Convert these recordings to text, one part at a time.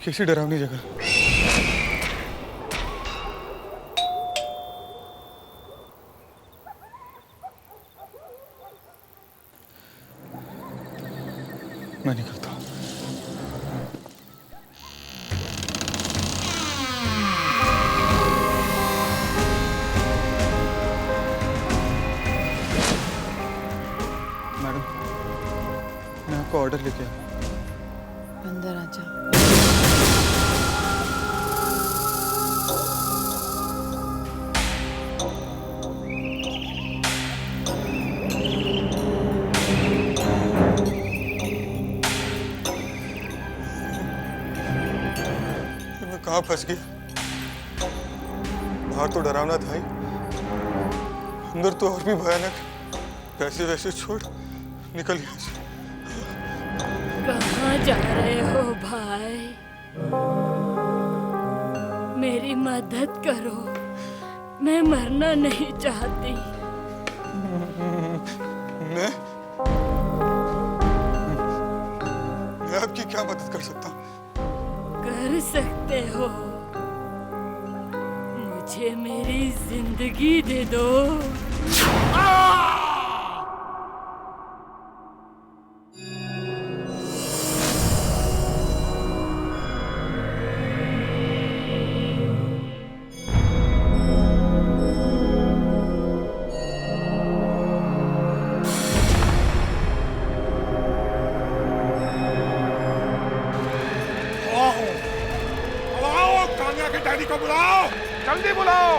कैसी डरावनी जगह। मैं निकलता हूं। मैडम, मैं आपको ऑर्डर लेके आया। अंदर आ जा। मैं कहाँ फंस गया? बाहर तो डरावना था ही, अंदर तो और भी भयानक। पैसे वैसे छोड़, निकल यहाँ से। कहाँ जा रहे हो भाई? मेरी मदद करो, मैं मरना नहीं चाहती। मैं आपकी क्या मदद कर सकता हूँ? कर सकते हो, मुझे मेरी जिंदगी दे दो। बुलाओ कान्या के डैडी को बुलाओ, जल्दी बुलाओ।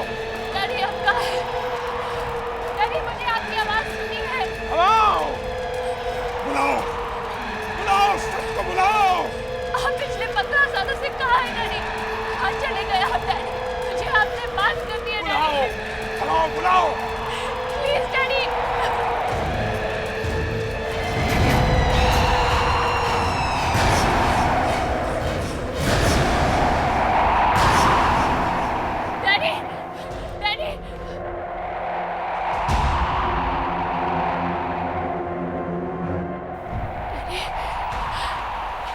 डैडी आपका है। डैडी मुझे आपकी आवाज सुनी है। बुलाओ बुलाओ बुलाओ, सबको बुलाओ। आप पिछले 15 सालों से कहाँ है डैडी? आज चले गए आप डैडी, मुझे आपसे बात करनी है बुलाओ डैडी। बुलाओ बुलाओ। Please daddy. Daddy, daddy.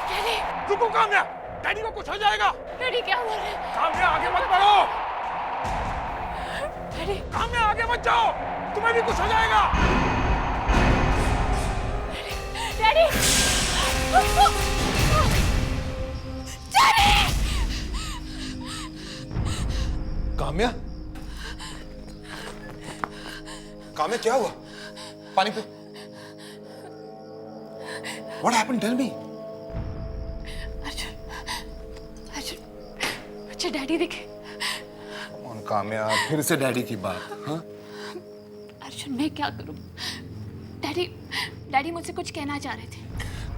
Daddy, रुको काम्या, डैडी को कुछ हो जाएगा। डैडी क्या बोल रहे हैं? काम्या आगे मत बढ़ो, डैडी, काम्या आगे मत जाओ, तुम्हें भी कुछ हो जाएगा। डैडी। डैडी! काम्या, काम्या क्या हुआ? पानी P. What happened? Tell me. Arjun, Arjun, मुझे डैडी दिखे। कौन काम्या, फिर से डैडी की बात? हाँ? अर्जुन, मैं क्या करूं? डैडी, डैडी मुझसे कुछ कहना चाह रहे थे।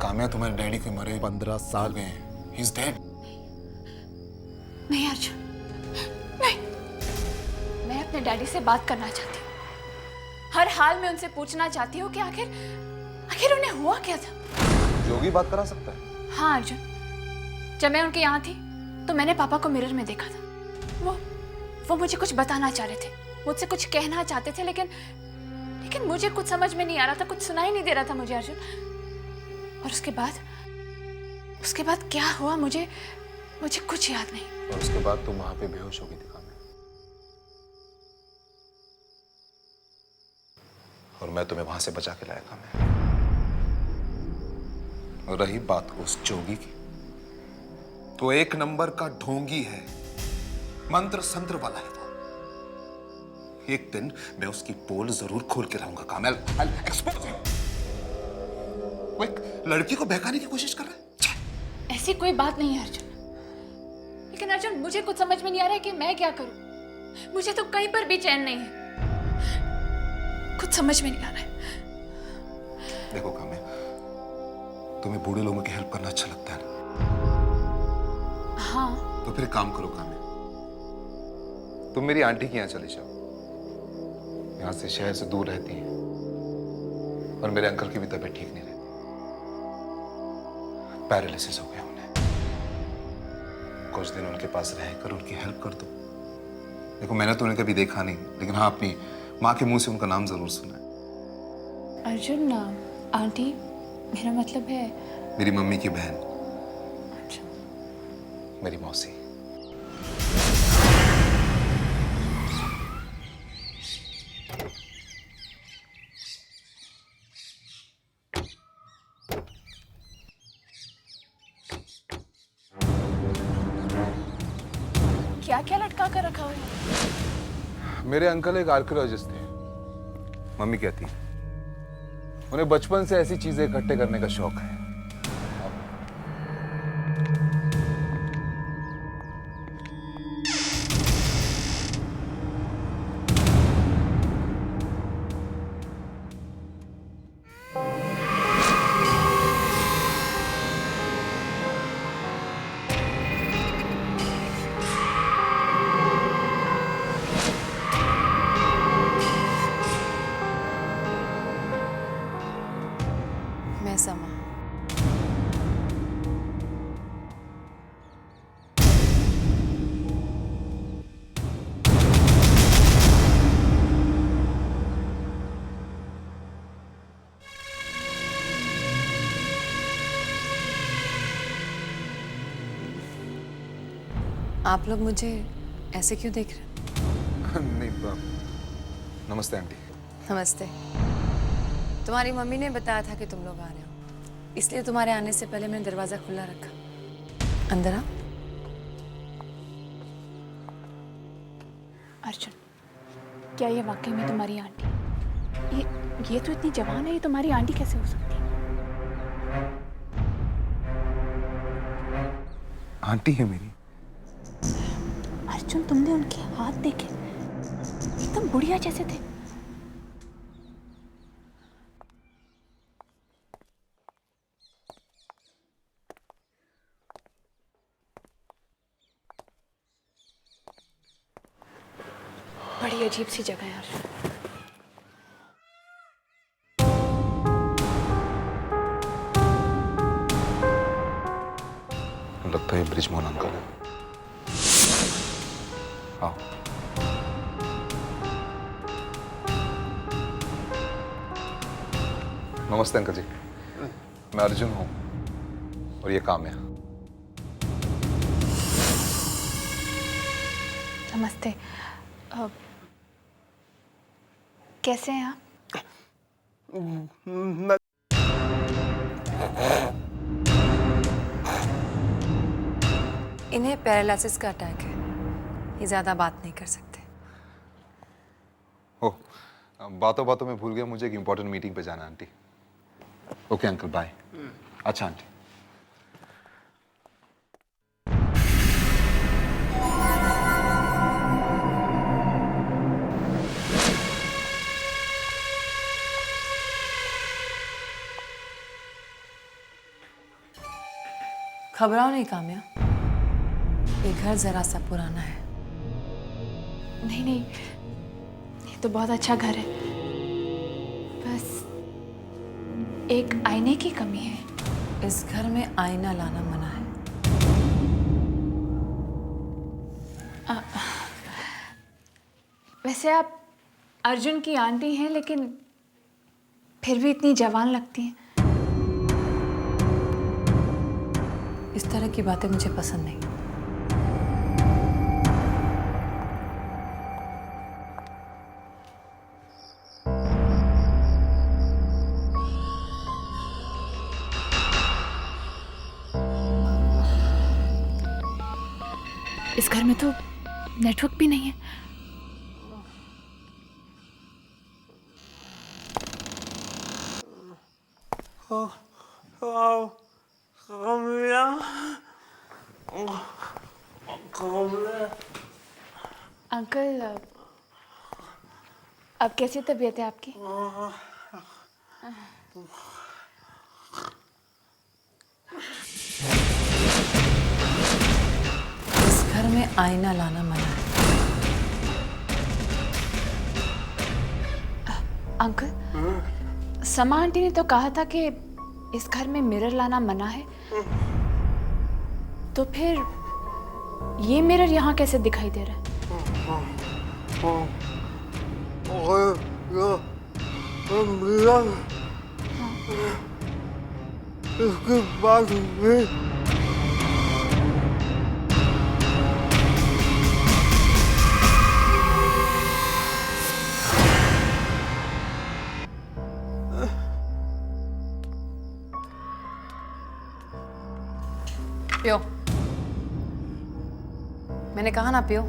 काम्या, तुम्हारे डैडी को मरे 15 साल गए हैं। He is dead. नहीं अर्जुन, नहीं। मैं अपने डैडी से बात करना चाहती हूँ। हर हाल में उनसे पूछना चाहती हूँ कि आखिर उन्हें हुआ क्या था। जोगी बात करा सकता है? हाँ अर्जुन, जब मैं उनके यहाँ थी तो मैंने पापा को मिरर में देखा था। वो मुझे कुछ बताना चाह रहे थे, मुझसे कुछ कहना चाहते थे, लेकिन मुझे कुछ समझ में नहीं आ रहा था, कुछ सुनाई नहीं दे रहा था मुझे अर्जुन। और उसके बाद क्या हुआ मुझे कुछ याद नहीं। और उसके बाद तुम वहां पे बेहोश हो गई थी काम्या, और मैं तुम्हें वहां से बचा के लाया काम्या। और रही बात उस जोगी की, तो एक नंबर का ढोंगी है, मंत्र संत्र वाला है वो। एक दिन मैं उसकी पोल जरूर खोल के रहूंगा काम्या। I'll expose him. वो एक लड़की को बहकाने की कोशिश कर रहा है। ऐसी कोई बात नहीं है अर्जुन, लेकिन अर्जुन मुझे कुछ समझ में नहीं आ रहा है कि मैं क्या करूं। मुझे तो कहीं पर भी चैन नहीं है, कुछ समझ में नहीं आ रहा है। देखो काम्या, तुम्हें बूढ़े लोगों की हेल्प करना अच्छा लगता है ना? हाँ। तो फिर काम करो काम्या, तुम मेरी आंटी के यहाँ चले जाओ। यहाँ से शहर से दूर रहती हैं, और मेरे अंकल की भी तबीयत ठीक नहीं रहती, पैरालिसिस हो गया उन्हें। कुछ दिन उनके पास रहकर उनकी हेल्प कर दो। देखो, मैंने तो उन्हें कभी देखा नहीं, लेकिन हाँ, अपनी माँ के मुंह से उनका नाम जरूर सुना है। अर्जुन, आंटी मेरा मतलब है मेरी मम्मी की बहन। अच्छा। मेरी मौसी। क्या क्या लटका कर रखा हुआ है? मेरे अंकल एक आर्कियोलॉजिस्ट थे। मम्मी कहती है उन्हें बचपन से ऐसी चीजें इकट्ठे करने का शौक है। मैं समा। आप लोग मुझे ऐसे क्यों देख रहे हैं? नहीं नमस्ते आंटी। नमस्ते। तुम्हारी मम्मी ने बताया था कि तुम लोग आ रहे हो, इसलिए तुम्हारे आने से पहले मैंने दरवाजा खुला रखा। अंदर आओ। अर्जुन, क्या ये वाकई में तुम्हारी आंटी? ये तो इतनी जवान है, ये तुम्हारी आंटी कैसे हो सकती है? आंटी है मेरी। अर्जुन, तुमने उनके हाथ देखे, एकदम बुढ़िया जैसे थे। बड़ी अजीब सी जगह है अर्जुन। लगता है ब्रिजमोहन अंकल है। आओ। नमस्ते अंकल जी, मैं अर्जुन हूं और ये काम्या। नमस्ते। कैसे हैं आप? इन्हें पैरालिसिस का अटैक है, ये ज्यादा बात नहीं कर सकते। ओह, बातों बातों में भूल गया, मुझे एक इंपॉर्टेंट मीटिंग पे जाना है आंटी। Okay uncle, bye. अच्छा आंटी। घबराओ नहीं काम्या, ये घर जरा सा पुराना है। नहीं नहीं, ये तो बहुत अच्छा घर है, बस एक आईने की कमी है। इस घर में आईना लाना मना है। वैसे आप अर्जुन की आंटी हैं, लेकिन फिर भी इतनी जवान लगती हैं। इस तरह की बातें मुझे पसंद नहीं। इस घर में तो नेटवर्क भी नहीं है। अंकल, अब कैसी तबीयत है आपकी? इस घर में आईना लाना मना है। अंकल, समा आंटी ने तो कहा था कि इस घर में मिरर लाना मना है, तो फिर ये मिरर यहाँ कैसे दिखाई दे रहा है? इसके बाद मैंने कहा ना पियो।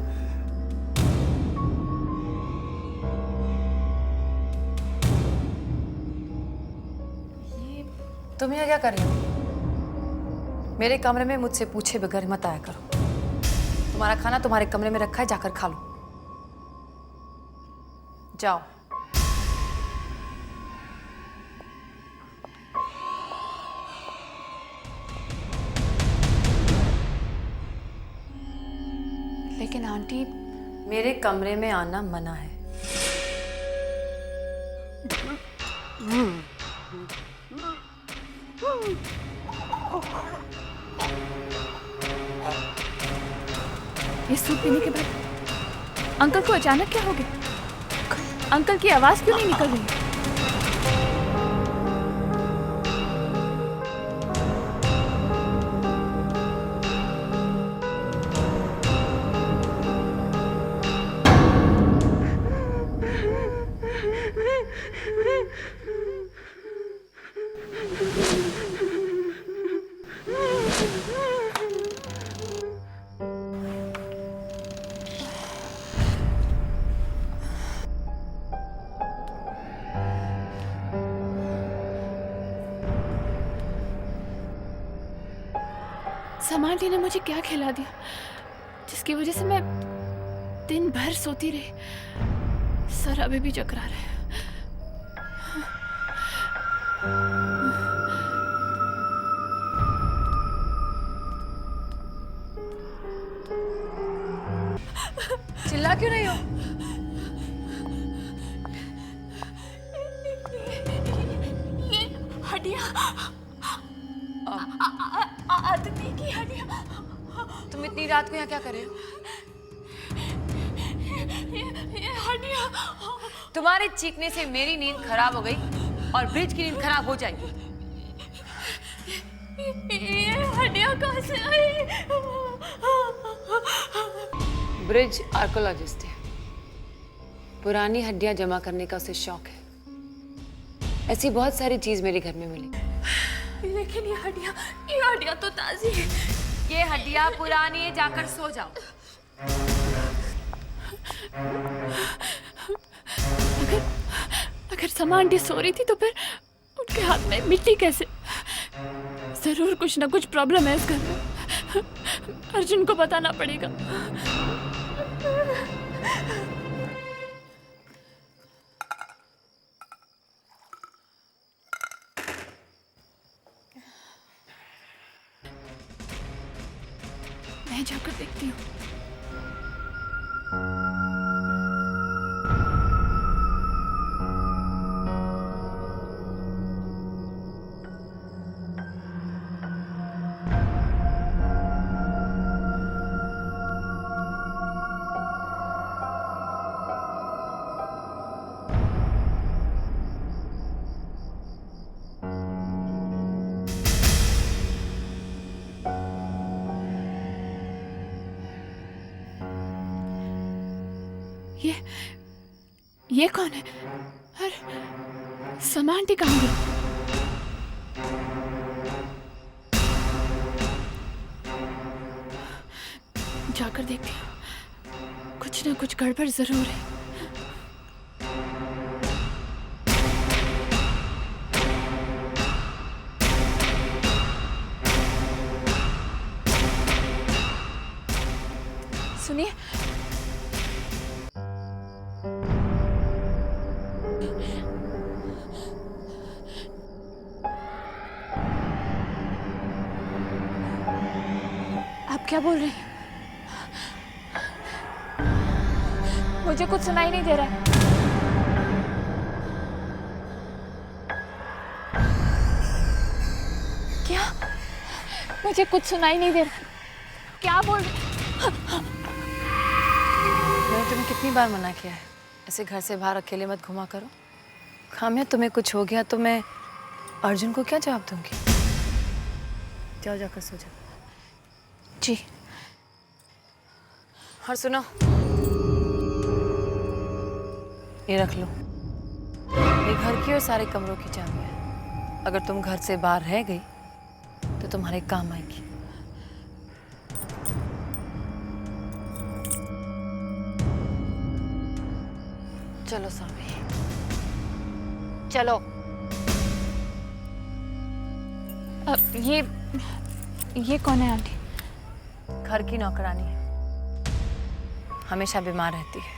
ये तुम यहाँ क्या कर रही हो? मेरे कमरे में मुझसे पूछे बगैर मत आया करो। तुम्हारा खाना तुम्हारे कमरे में रखा है, जाकर खा लो। जाओ। लेकिन आंटी, मेरे कमरे में आना मना है। ये सूप पीने के बाद अंकल को अचानक क्या हो गया? अंकल की आवाज क्यों नहीं निकल रही? समांटी ने मुझे क्या खिला दिया जिसकी वजह से मैं दिन भर सोती रही? सर अभी भी चकरा रहे हैं। चिल्ला क्यों रही हो? ये हड्डियां, आदमी की हड्डियां। तुम इतनी रात को यहाँ क्या कर रहे हो? ये हड्डियां। तुम्हारे चीखने से मेरी नींद खराब हो गई और ब्रिज की नींद खराब हो जाएगी। ये हड्डियां कहाँ से आई? ब्रिज आर्कोलॉजिस्ट है। पुरानी हड्डियां जमा करने का उसे शौक है। ऐसी बहुत सारी चीज मेरे घर में मिली, लेकिन ये हड्डियां तो ताजी है। ये हड्डियां पुरानी है, जाकर सो जाओ। अगर समा आंटी सो रही थी तो फिर उनके हाथ में मिट्टी कैसे? जरूर कुछ ना कुछ प्रॉब्लम है इस घर में। अर्जुन को बताना पड़ेगा। मैं जाकर देखती हूँ। ये कौन है? अरे समा आंटी कहाँ गई? जाकर देखती हूँ, कुछ ना कुछ गड़बड़ जरूर है। सुनिए, आप क्या बोल रही हैं? मुझे कुछ सुनाई नहीं दे रहा है। क्या? मुझे कुछ सुनाई नहीं दे रहा। क्या बोल रही? मैंने तुम्हें कितनी बार मना किया है, ऐसे घर से बाहर अकेले मत घुमा करो। खामिया तुम्हें कुछ हो गया तो मैं अर्जुन को क्या जवाब दूंगी? जाओ, जाकर सो जाओ। जी। और सुनो, ये रख लो, ये घर की और सारे कमरों की चाबी है। अगर तुम घर से बाहर रह गई तो तुम्हारे काम आएगी। चलो सावी, चलो। ये कौन है आंटी? घर की नौकरानी है, हमेशा बीमार रहती है।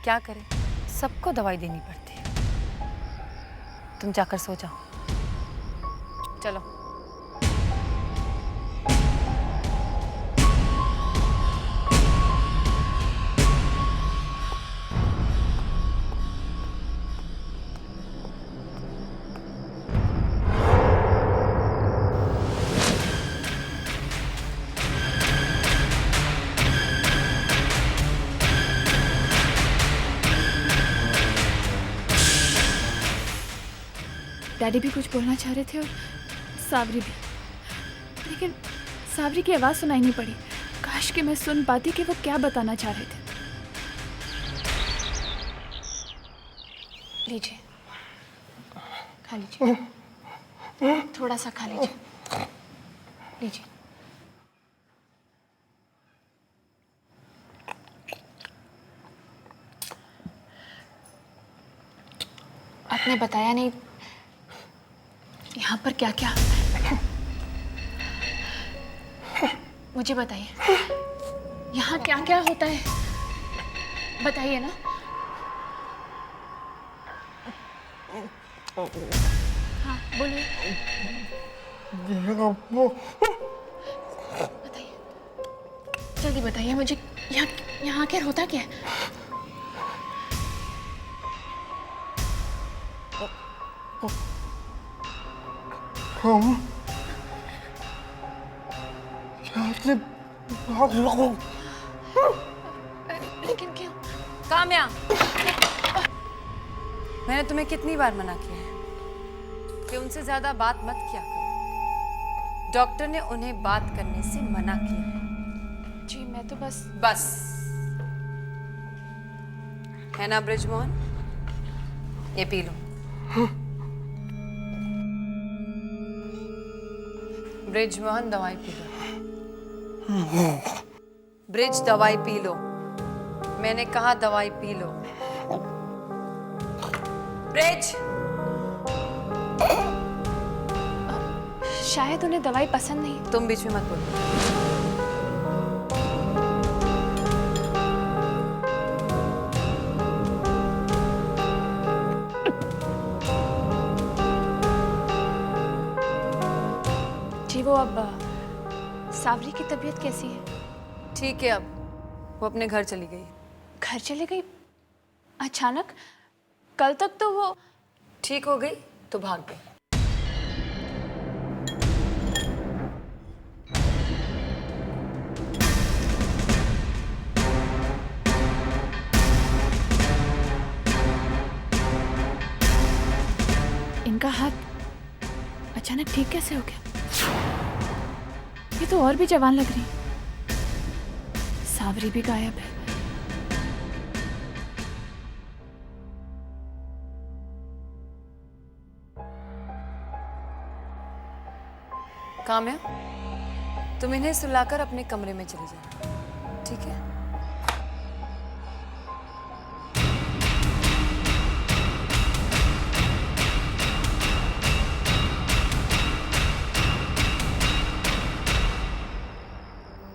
क्या करे, सबको दवाई देनी पड़ती है। तुम जाकर सो जाओ, चलो। डैडी भी कुछ बोलना चाह रहे थे और सावरी भी, लेकिन सावरी की आवाज़ सुनाई नहीं पड़ी। काश कि मैं सुन पाती कि वो क्या बताना चाह रहे थे। लीजिए, खा लीजिए, थोड़ा सा खा लीजिए, लीजिए। आपने बताया नहीं यहाँ पर क्या क्या होता है। मुझे बताइए, यहाँ क्या क्या होता है, बताइए ना। हाँ बोलिए, बताइए, जल्दी बताइए मुझे। यहाँ आखिर होता क्या है? हम यहाँ से भाग लो। लेकिन क्यों? काम्या, मैंने तुम्हें कितनी बार मना किया है कि उनसे ज्यादा बात मत किया करो। डॉक्टर ने उन्हें बात करने से मना किया है। जी मैं तो बस है ना ब्रिजमोहन, ये पी लो। ब्रिजमोहन दवाई पी लो। ब्रिज दवाई पी लो, मैंने कहा दवाई पी लो। ब्रिज, शायद उन्हें दवाई पसंद नहीं। तुम बीच में मत बोलो। जी वो अब सावरी की तबीयत कैसी है? ठीक है, अब वो अपने घर चली गई। घर चली गई अचानक? कल तक तो वो ठीक हो गई तो भाग गई। इनका हाथ अचानक ठीक कैसे हो गया? ये तो और भी जवान लग रही। सावरी भी गायब है। काम्या, तुम इन्हें सुलाकर अपने कमरे में चली जाओ, ठीक है?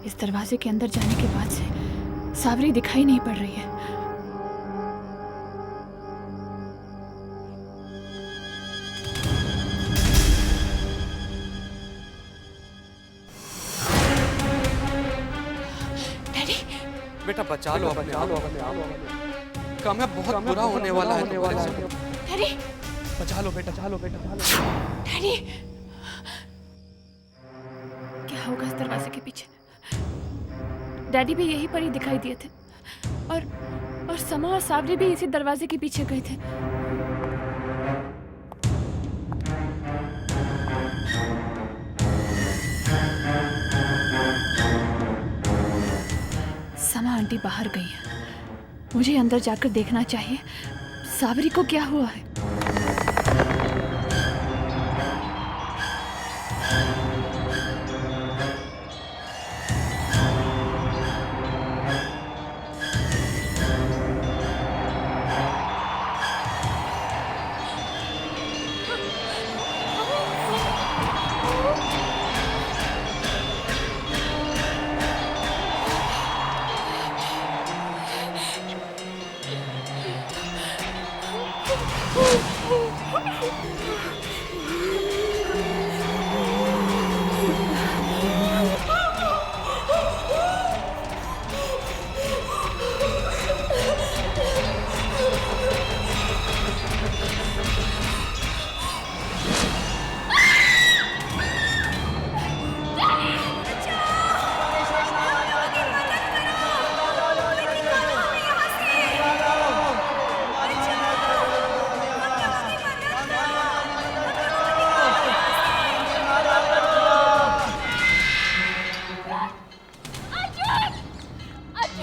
इस दरवाजे के अंदर जाने के बाद से सावरी दिखाई नहीं पड़ रही है। डैडी, बेटा बचा लो अपने आप। काम्या बहुत बुरा होने वाला है। डैडी, बचा लो बेटा, डैडी, क्या होगा इस दरवाजे के पीछे? डैडी भी यहीं पर ही दिखाई दिए थे और समा और सावरी भी इसी दरवाजे के पीछे गए थे। समा आंटी बाहर गई है, मुझे अंदर जाकर देखना चाहिए सावरी को क्या हुआ है।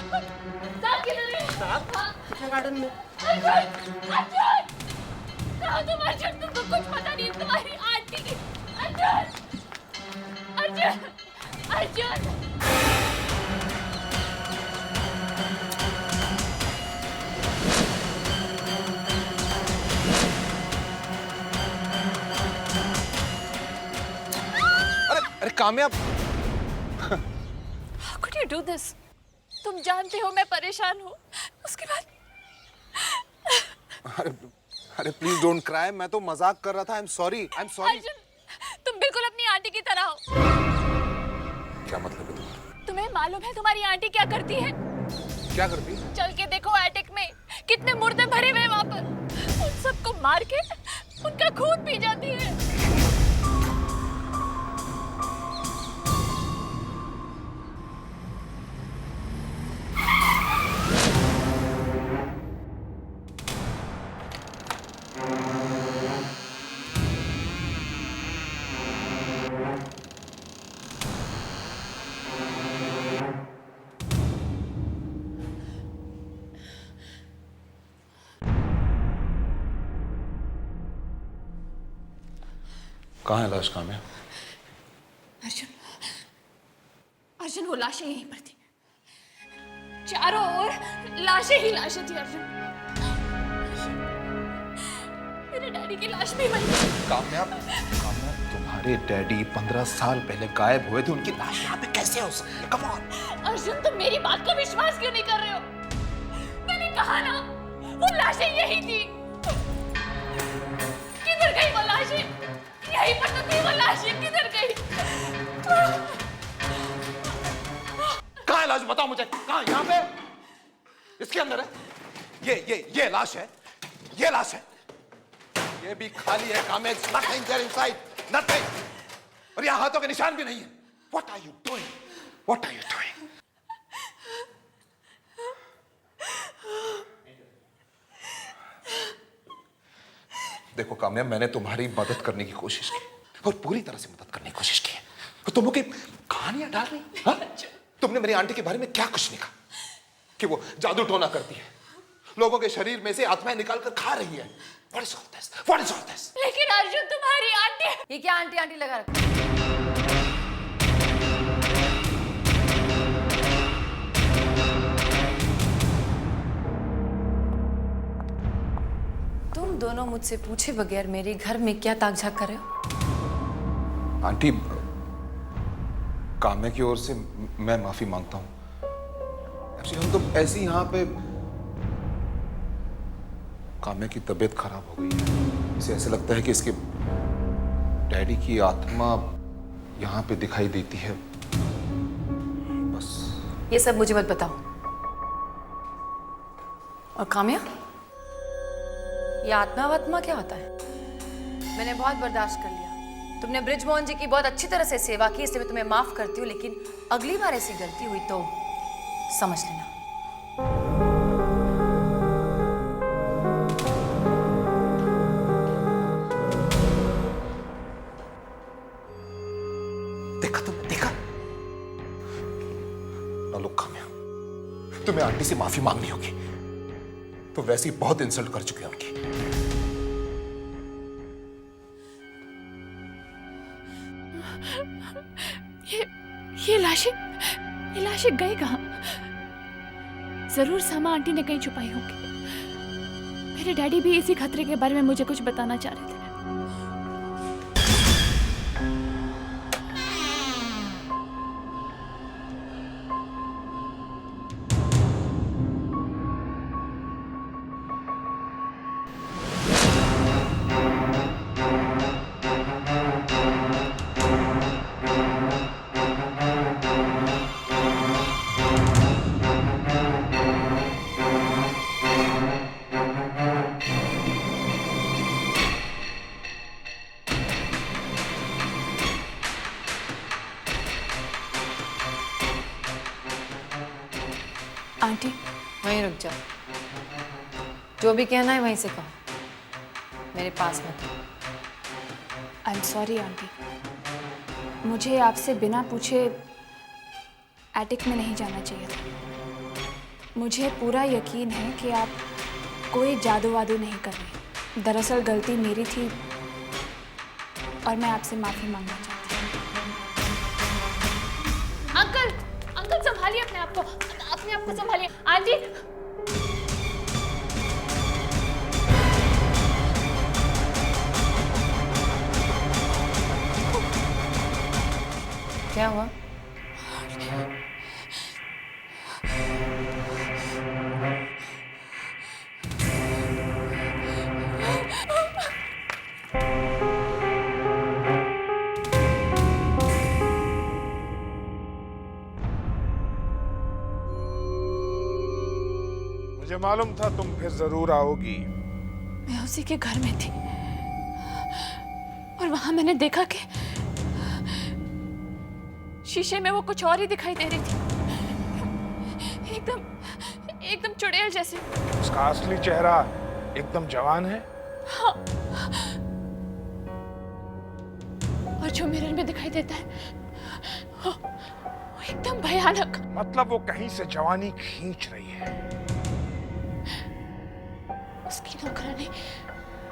साहब किधर है? साहब गार्डन में। अर्जुन! अर्जुन! कहाँ तुम अर्जुन? तुमको कुछ पता नहीं तुम्हारी आंटी की। अर्जुन! अर्जुन! अर्जुन! अरे कामयाब, How could you do this? तुम जानते हो मैं परेशान हूँ। उसके बाद अरे प्लीज डोंट क्राई, मैं तो मजाक कर रहा था। I am sorry. अर्जुन, तुम बिल्कुल अपनी आंटी की तरह हो। क्या मतलब है तुम्हारा? तुम्हें मालूम है तुम्हारी आंटी क्या करती है? क्या करती है? चल के देखो एटिक में कितने मुर्दे भरे हुए हैं वहाँ पर। उन सबको मार के उनका खून पी जाती है। कहाँ है लाश कामयाब? अर्जुन, अर्जुन वो लाशें यहीं पर थी। चारों ओर लाशें ही लाशें थी अर्जुन। मेरे डैडी की लाश भी वहीं थी। कामयाब, तुम्हारे डैडी 15 साल पहले गायब हुए थे, उनकी लाश यहाँ पे कैसे हो सकती है? Come on. अर्जुन, तुम मेरी बात को विश्वास क्यों नहीं कर रहे हो? मैंने कहा ना, वो लाशें यही थी। किधर गई वो लाशें? यहीं पर तो थी वो लाशें, किधर गई? कहाँ है लाश? बताओ मुझे। कहाँ? यहाँ पे? इसके अंदर है? ये लाश है। ये लाश है। ये भी खाली है कामयाब। Nothing there inside. Nothing. और यहाँ हाथों के निशान भी नहीं है। What are you doing? What are you doing? देखो कामयाब, मैंने तुम्हारी मदद करने की कोशिश की और पूरी तरह से मदद करने की कोशिश की है। और तुम लोग कहानियां डाल रही, हाँ? तुमने मेरी आंटी के बारे में क्या कुछ नहीं कहा कि वो जादू टोना करती है, लोगों के शरीर में से आत्माएं निकाल कर खा रही है। What is all this? What is all this? लेकिन अर्जुन, तुम्हारी आंटी। ये क्या आंटी आंटी लगा रखा है? तुम दोनों मुझसे पूछे बगैर मेरे घर में क्या ताक झाक कर रहे हो? आंटी, काम्या की ओर से मैं माफी मांगता हूँ। एक्चुअली हम तो ऐसे ही यहाँ पे, काम्या की तबीयत खराब हो गई है। इसे ऐसे लगता है कि इसके डैडी की आत्मा यहाँ पे दिखाई देती है। बस ये सब मुझे मत बताओ। और काम्या, ये आत्मा वात्मा क्या होता है? मैंने बहुत बर्दाश्त कर लिया। तुमने ब्रिजमोहन जी की बहुत अच्छी तरह से सेवा की, इसलिए मैं तुम्हें माफ करती हूँ, लेकिन अगली बार ऐसी गलती हुई तो समझ लेना। देखा तुमने? देखा? लो काम्या, तुम्हें आंटी से माफी मांगनी होगी। तो वैसे ही बहुत इंसल्ट कर चुके हैं उनकी। ये लाशें गई कहाँ? जरूर सामा आंटी ने कहीं छुपाई होंगी। मेरे डैडी भी इसी खतरे के बारे में मुझे कुछ बताना चाह रहे थे। आंटी, वहीं रुक जाओ। जो भी कहना है वहीं से कहो, मेरे पास मत। आई एम सॉरी आंटी, मुझे आपसे बिना पूछे एटिक में नहीं जाना चाहिए था। मुझे पूरा यकीन है कि आप कोई जादू वादू नहीं कर रहे। दरअसल गलती मेरी थी और मैं आपसे माफी मांगना चाहती हूँ। अंकल संभालिए अपने आप को संभालिए। आंटी क्या हुआ? मुझे मालूम था तुम फिर जरूर आओगी। मैं उसी के घर में थी और वहां मैंने देखा कि शीशे में वो कुछ और ही दिखाई दे रही थी। एकदम चुड़ैल जैसे। उसका असली चेहरा एकदम जवान है। हाँ। और जो मिरर में दिखाई देता है वो एकदम भयानक। मतलब वो कहीं से जवानी खींच रही है। उसकी नौकरानी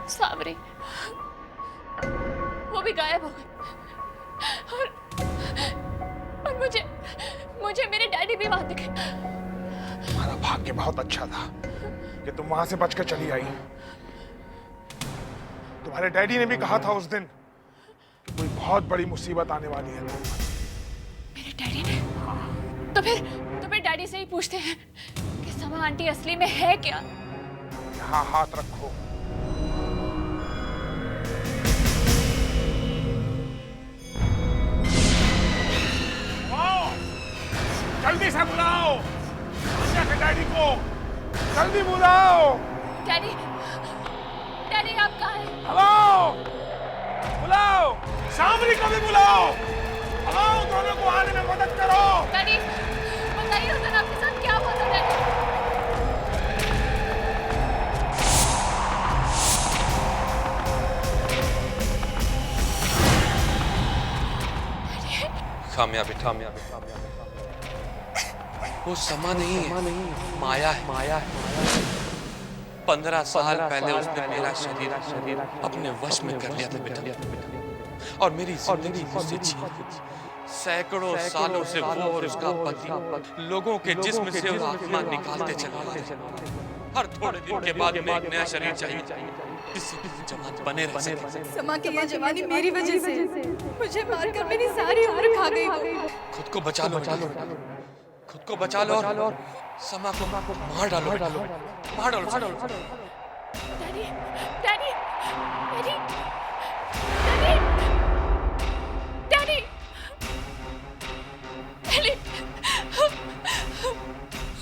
सावरी वो भी गायब हो गई और मुझे मेरे डैडी भी वहां दिखे। तुम्हारा भाग्य बहुत अच्छा था कि तुम वहां से बचकर चली आई। तुम्हारे डैडी ने भी कहा था उस दिन कि कोई बहुत बड़ी मुसीबत आने वाली है। मेरे डैडी ने? तो फिर डैडी से ही पूछते हैं कि समा आंटी असली में है क्या? यहाँ हाथ रखो। जल्दी से बुलाओ के डैडी को। जल्दी बुलाओ। डैडी आप कहाँ हैं? हेलो, बुलाओ। सामरी को भी बुलाओ। बुलाओ, दोनों को आने में मदद करो। डैडी बताइए उस दिन आपके साथ क्या हुआ था? डैडी कामयाबी वो समा नहीं है, माया है। 15 साल पहले उसने मेरा शरीर अपने वश में कर लिया था बेटा, और मेरी जिंदगी मुझसे छीन ली। सैकड़ों सालों से वो और उसका पति लोगों के जिस्म से वो आत्मा निकालते चले गए। हर थोड़े दिन के बाद में एक नया शरीर चाहिए जिससे जवान बने रह सके। समा की ये जवानी मेरी वजह से। मुझे मारकर मेरी सारी उम्र खा गई। खुद को बचा लो, खुद को बचा लो और समा को मार डालो। डैडी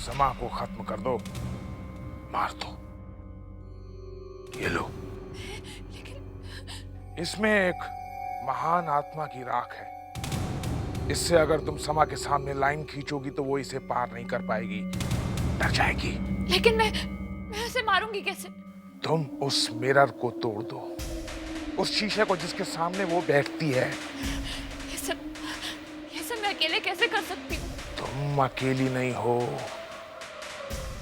समा को खत्म कर दो, मार दो। ये लो, इसमें एक महान आत्मा की राख है। इससे अगर तुम समा के सामने लाइन खींचोगी तो वो इसे पार नहीं कर पाएगी, डर जाएगी। लेकिन मैं उसे मारूंगी कैसे? तुम उस मिरर को तोड़ दो, उस शीशे को जिसके सामने वो बैठती है। ये सब मैं अकेले कैसे कर सकती हूँ? तुम अकेली नहीं हो।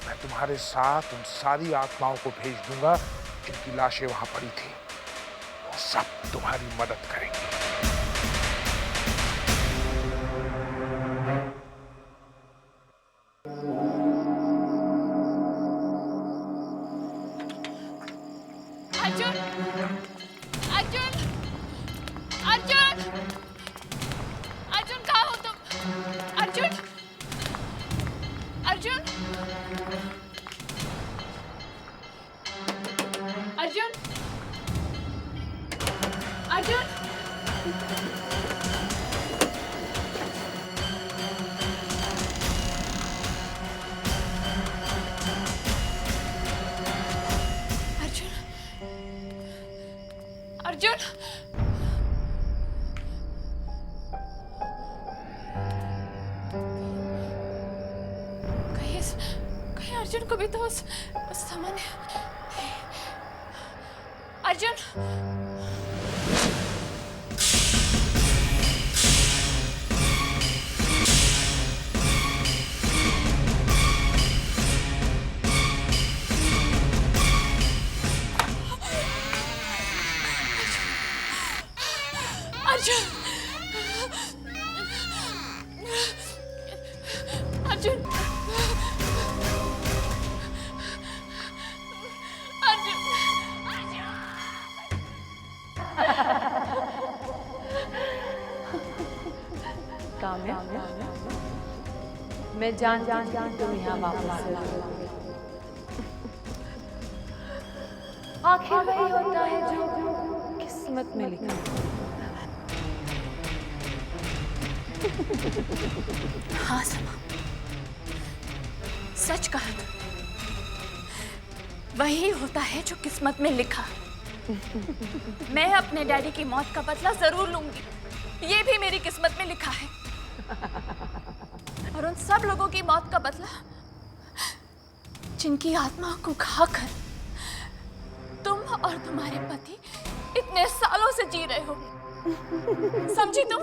मैं तुम्हारे साथ उन सारी आत्माओं को भेज दूंगा जिनकी लाशें वहां पड़ी थी। वो सब तुम्हारी मदद करेंगे। अर्जुन कहाँ हो तुम? अर्जुन कहीं अर्जुन को भी तो उस सामान्य अर्जुन अर्जुन, अर्जुन, काम्या, मैं जानती थी तुम यहाँ वापस आओगे। आखिर वही होता है जो किस्मत में लिखा है। हाँ समा, सच कहा था। वही होता है जो किस्मत में लिखा। मैं अपने डैडी की मौत का बदला जरूर लूंगी, ये भी मेरी किस्मत में लिखा है। और उन सब लोगों की मौत का बदला जिनकी आत्मा को खाकर तुम और तुम्हारे पति इतने सालों से जी रहे हो। समझी तुम?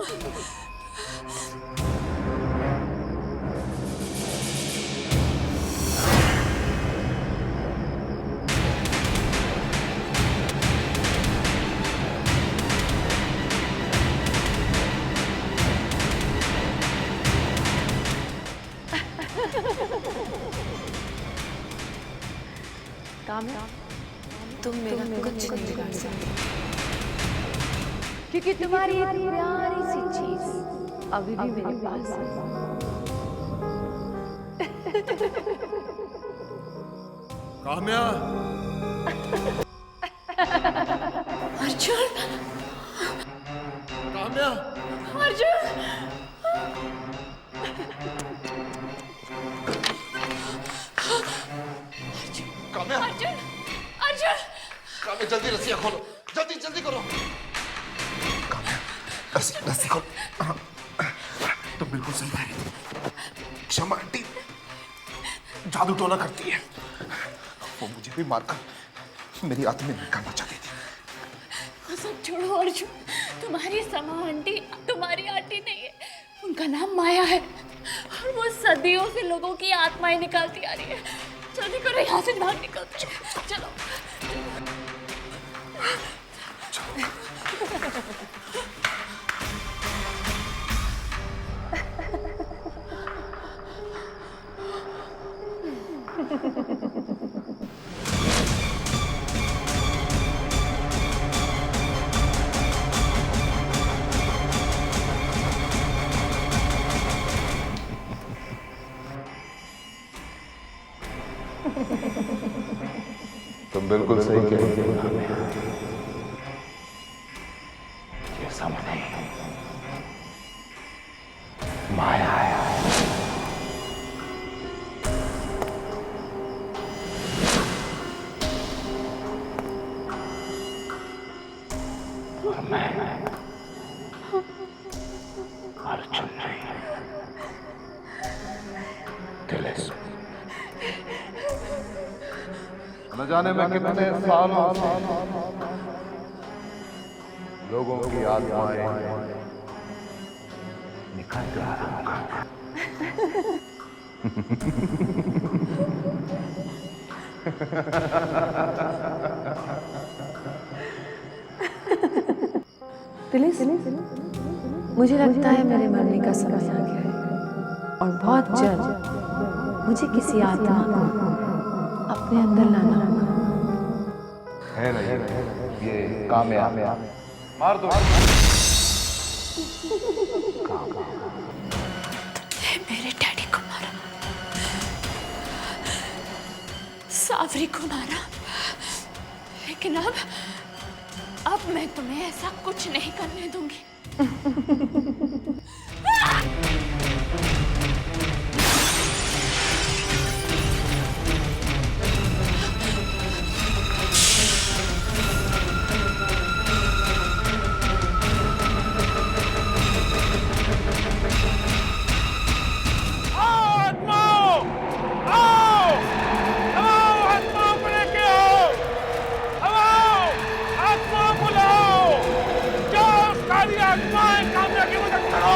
काम्या, तुम मेरा कुछ नहीं बिगाड़ सकते, क्योंकि तुम्हारी ये प्यारी सी चीज अभी भी मेरे पास है। काम्या, अर्जुन, काम्या, अर्जुन, काम्या, अर्जुन, अर्जुन, काम्या, जल्दी रस्सियाँ खोलो, जल्दी जल्दी करो। रस्सी खोल। तुम बिल्कुल सही कह रही थी। क्षमा आंटी जादू टोना करती है। वो मुझे भी मारकर मेरी आत्मा में निकालना चाहती थी। वो सब छोड़ो अर्जुन, तुम्हारी समा आंटी तुम्हारी आंटी नहीं है, उनका नाम माया है और वो सदियों से लोगों की आत्माएं निकालती आ रही है। जल्दी करो, यहाँ से भाग निकलते हैं। चलो। तुम बिल्कुल सही कह रही हो। ये सामने माया है। और मैं अर्जुन नहीं, तिलिस्म। न जाने मैं कितने सालों से लोगों की आत्माएं निकाल रहा हूं। मुझे लगता है मेरे मरने का समय आ गया है और बहुत जल्द मुझे किसी आत्मा को अपने अंदर लाना होगा। है नहीं, ये काम्या मार दो। मेरे डैडी को मारा, सावरी को मारा, लेकिन अब मैं तुम्हें ऐसा कुछ नहीं करने दूंगी। आत्माएं काम्या की मदद करो।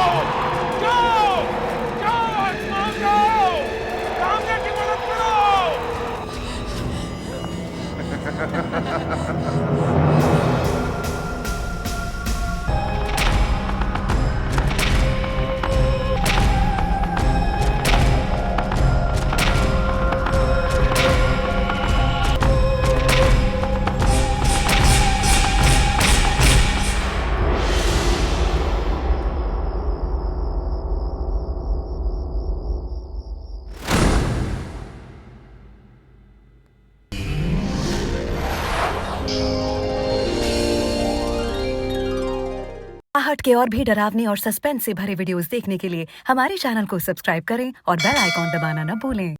आहट के और भी डरावने और सस्पेंस से भरे वीडियोस देखने के लिए हमारे चैनल को सब्सक्राइब करें और बेल आइकॉन दबाना न भूलें।